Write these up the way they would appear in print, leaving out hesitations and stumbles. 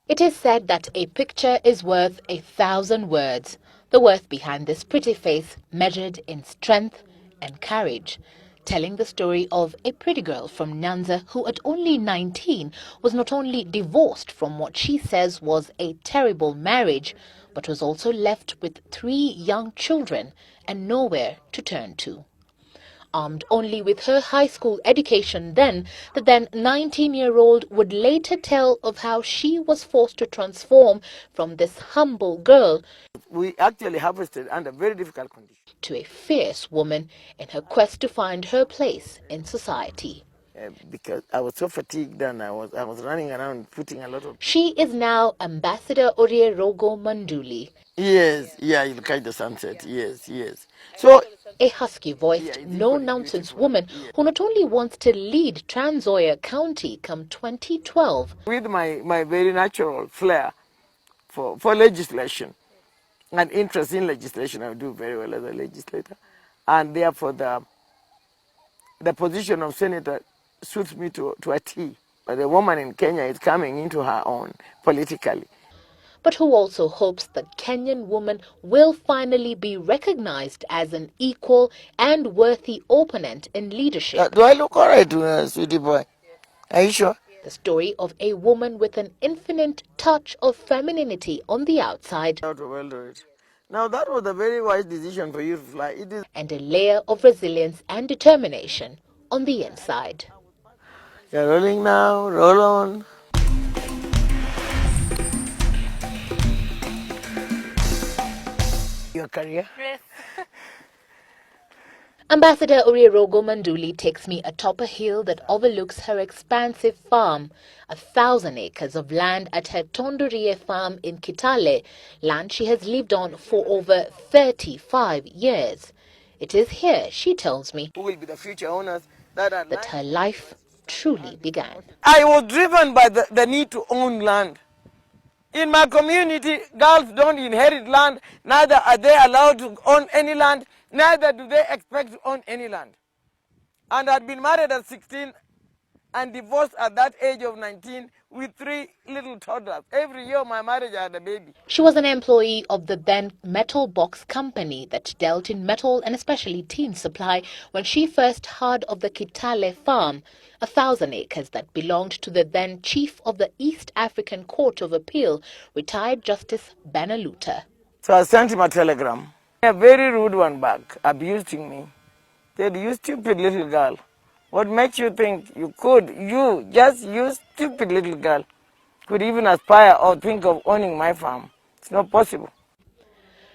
It is said that a picture is worth 1,000 words. The worth behind this pretty face measured in strength and courage, telling the story of a pretty girl from Nyanza who at only 19 was not only divorced from what she says was a terrible marriage, but was also left with 3 young children and nowhere to turn to. Armed only with her high school education then, the then 19-year-old would later tell of how she was forced to transform from this humble girl we actually harvested under very difficult conditions to a fierce woman in her quest to find her place in society. Because I was so fatigued and I was running around putting a lot of... She is now Ambassador Orie Rogo Manduli. Yes, yeah, you'll catch the sunset. Yes, yes. So A husky-voiced, no-nonsense woman who not only wants to lead Trans-Nzoia County come 2012. With my very natural flair for legislation and interest in legislation, I do very well as a legislator. And therefore the position of senator suits me to a T. But the woman in Kenya is coming into her own politically. But who also hopes that Kenyan woman will finally be recognized as an equal and worthy opponent in leadership. Do I look all right, sweetie boy? Are you sure? The story of a woman with an infinite touch of femininity on the outside Now that was a very wise decision for you to fly. It is. And a layer of resilience and determination on the inside. You're rolling now, roll on. Your career? Yes. Ambassador Orie Rogo Manduli takes me atop a hill that overlooks her expansive farm, 1,000 acres of land at her Tondorie farm in Kitale, land she has lived on for over 35 years. It is here, she tells me, who will be the future owners that her life truly began. I was driven by the need to own land. In my community, girls don't inherit land, neither are they allowed to own any land, neither do they expect to own any land. And I'd been married at 16 and divorced at that age of 19 with 3 little toddlers. Every year of my marriage I had a baby. She was an employee of the then metal box company that dealt in metal and especially tin supply when she first heard of the Kitale farm, 1,000 acres that belonged to the then chief of the East African Court of Appeal, retired Justice Benaluta. So I sent him a telegram. A very rude one back, abusing me. Said, you stupid little girl. What makes you think you stupid little girl, could even aspire or think of owning my farm? It's not possible.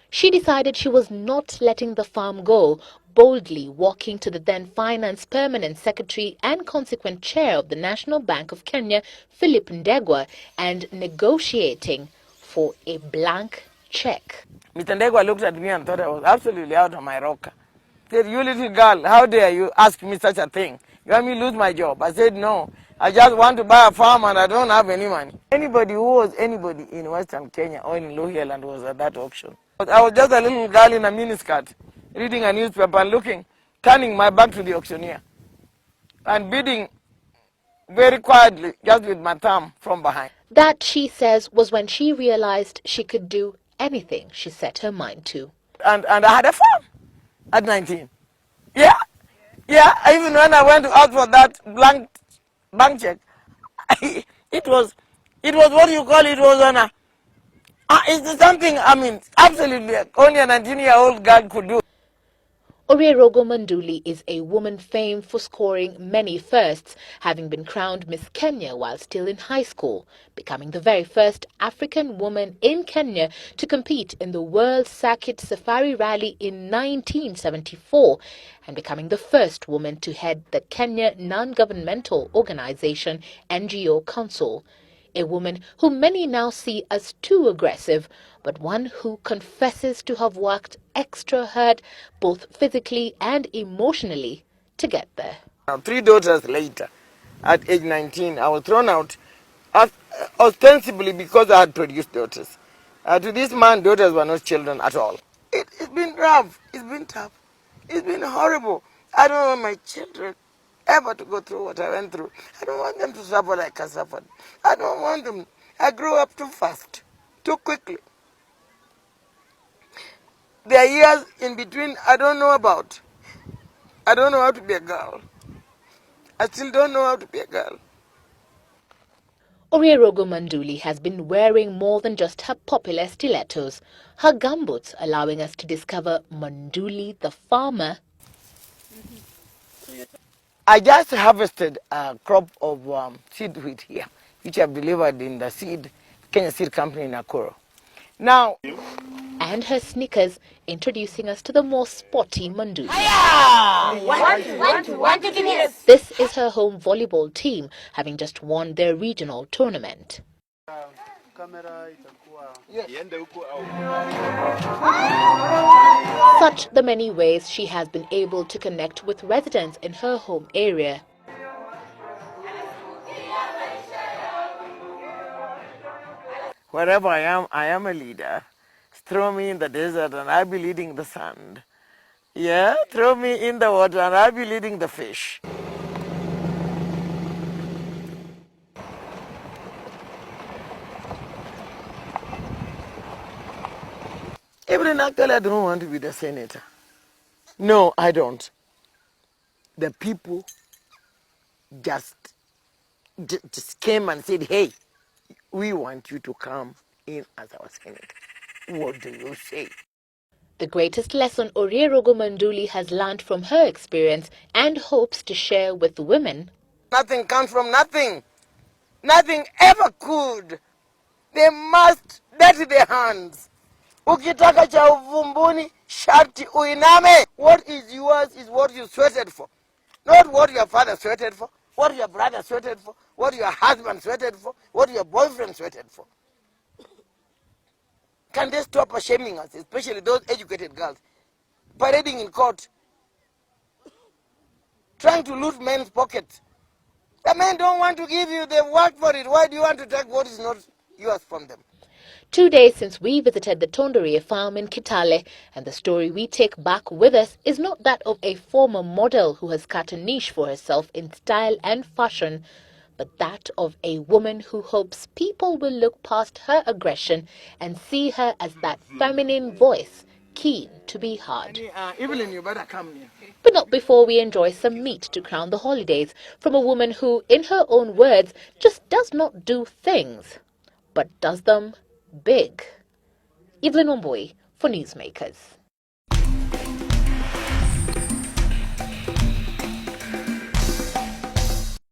She decided she was not letting the farm go, boldly walking to the then Finance Permanent Secretary and consequent chair of the National Bank of Kenya, Philip Ndegwa, and negotiating for a blank check. Mr. Ndegwa looked at me and thought I was absolutely out of my rocker. He said, you little girl, how dare you ask me such a thing? You want me to lose my job? I said, no. I just want to buy a farm and I don't have any money. Anybody who was anybody in Western Kenya or in Lohialand was at that auction. I was just a little girl in a miniskirt, reading a newspaper and looking, turning my back to the auctioneer and bidding very quietly, just with my thumb from behind. That, she says, was when she realized she could do anything she set her mind to. And I had a farm at 19. Yeah. Even when I went to ask for that blank bank check, it was what you call it was on a... it's something, I mean, absolutely only a 19-year-old girl could do. Orie Rogo Manduli is a woman famed for scoring many firsts, having been crowned Miss Kenya while still in high school, becoming the very first African woman in Kenya to compete in the World Circuit Safari Rally in 1974, and becoming the first woman to head the Kenya non-governmental organization NGO Council. A woman who many now see as too aggressive, but one who confesses to have worked extra hard, both physically and emotionally, to get there. Now, 3 daughters later, at age 19, I was thrown out, ostensibly because I had produced daughters. To this man, daughters were not children at all. It's been rough. It's been tough. It's been horrible. I don't want my children ever to go through what I went through. I don't want them to suffer like I suffered. I don't want them. I grew up too fast, too quickly. There are years in between I don't know about. I don't know how to be a girl. I still don't know how to be a girl. Orie Rogo Manduli has been wearing more than just her popular stilettos. Her gumboots allowing us to discover Manduli the farmer. I just harvested a crop of seed wheat here, which I've delivered in the Kenya Seed Company in Nakuru. Now, And her sneakers, introducing us to the more sporty Manduli. This is her home volleyball team, having just won their regional tournament. Such the many ways she has been able to connect with residents in her home area. wherever I am a leader. Throw me in the desert and I'll be leading the sand. Yeah, throw me in the water and I'll be leading the fish. Even actually, I don't want to be the senator. No, I don't. The people just came and said, hey, we want you to come in as our senator. What do you say? The greatest lesson Orie Rogo Manduli has learned from her experience and hopes to share with women. Nothing comes from nothing. Nothing ever could. They must dirty their hands. Ukitaka cha uvumbuni, sharti uiname. What is yours is what you sweated for. Not what your father sweated for, what your brother sweated for, what your husband sweated for, what your boyfriend sweated for. Can they stop shaming us, especially those educated girls, parading in court, trying to loot men's pockets? The men don't want to give you, they've worked for it. Why do you want to take what is not yours from them? 2 days since we visited the Tondoria farm in Kitale, and the story we take back with us is not that of a former model who has cut a niche for herself in style and fashion, but that of a woman who hopes people will look past her aggression and see her as that feminine voice, keen to be heard. Evelyn, you better come here. But not before we enjoy some meat to crown the holidays from a woman who, in her own words, just does not do things, but does them big. Evelyn Wambui for Newsmakers.